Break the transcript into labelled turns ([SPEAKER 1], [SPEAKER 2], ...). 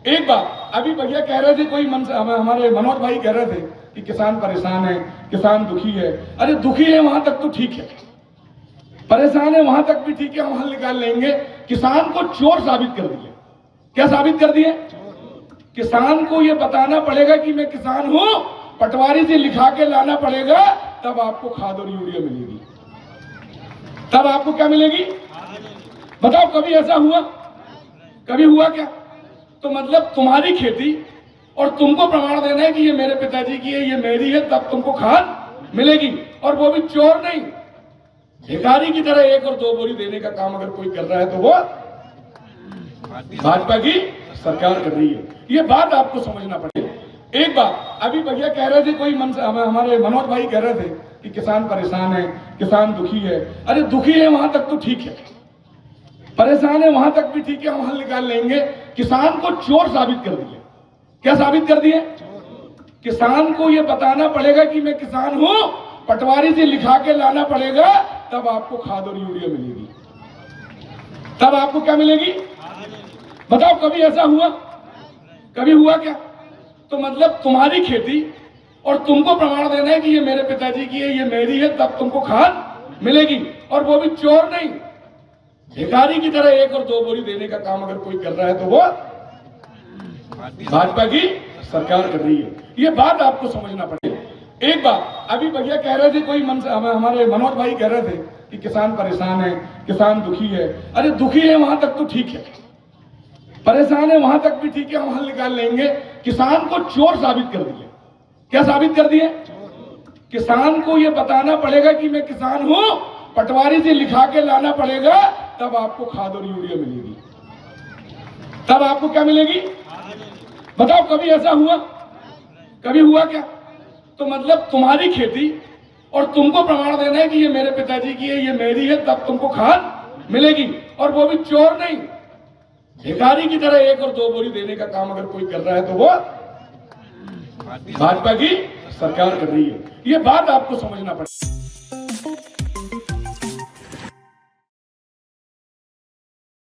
[SPEAKER 1] एक बात अभी भैया कह रहे थे, कोई हमारे मनोज भाई कह रहे थे कि किसान परेशान है, किसान दुखी है। अरे दुखी है वहां तक तो ठीक है, परेशान है वहां तक भी ठीक है, हम हल निकाल लेंगे। किसान को चोर साबित कर दिए। क्या साबित कर दिए? किसान को यह बताना पड़ेगा कि मैं किसान हूं, पटवारी से लिखा के लाना पड़ेगा, तब आपको खाद और यूरिया मिलेगी। तब आपको क्या मिलेगी? बताओ, कभी ऐसा हुआ? कभी हुआ क्या? तो मतलब तुम्हारी खेती और तुमको प्रमाण देना है कि ये मेरे पिताजी की है, ये मेरी है, तब तुमको खाद मिलेगी। और वो भी चोर नहीं, भिखारी की तरह 1 और 2 बोरी देने का काम अगर कोई कर रहा है तो वो भाजपा की सरकार कर रही है। ये बात आपको समझना पड़ेगा। एक बात अभी भैया कह रहे थे, कोई हमारे मनोज भाई कह रहे थे कि किसान परेशान है, किसान दुखी है। अरे दुखी है वहां तक तो ठीक है, परेशान है वहां तक भी ठीक है, हम हल निकाल लेंगे। किसान को चोर साबित कर दिए। क्या साबित कर दिए? किसान को यह बताना पड़ेगा कि मैं किसान हूं, पटवारी से लिखा के लाना पड़ेगा, तब आपको खाद और यूरिया मिलेगी। तब आपको क्या मिलेगी? बताओ, कभी ऐसा हुआ? कभी हुआ क्या? तो मतलब तुम्हारी खेती और तुमको प्रमाण देना है कि ये मेरे पिताजी की है, ये मेरी है, तब तुमको खाद मिलेगी। और वो भी चोर नहीं, भिखारी की तरह 1 और 2 बोरी देने का काम अगर कोई कर रहा है तो वो भाजपा की सरकार कर रही है। ये बात आपको समझना पड़ेगा। एक बात अभी भैया कह रहे थे, कोई हमारे मनोज भाई कह रहे थे कि किसान परेशान है, किसान दुखी है। अरे दुखी है वहां तक तो ठीक है, परेशान है वहां तक भी ठीक है, हम हल निकाल लेंगे। किसान को चोर साबित कर दिए। क्या साबित कर दिए? किसान को यह बताना पड़ेगा कि मैं किसान हूं, पटवारी से लिखा के लाना पड़ेगा, तब आपको खाद और यूरिया मिलेगी। तब आपको क्या मिलेगी? बताओ, कभी ऐसा हुआ? कभी हुआ क्या? तो मतलब तुम्हारी खेती और तुमको प्रमाण देना है कि ये मेरे पिताजी की है, ये मेरी है, तब तुमको खाद मिलेगी। और वो भी चोर नहीं, भिखारी की तरह 1 और 2 बोरी देने का काम अगर कोई कर रहा है तो वो भाजपा की सरकार कर रही है। ये बात आपको समझना पड़ेगा।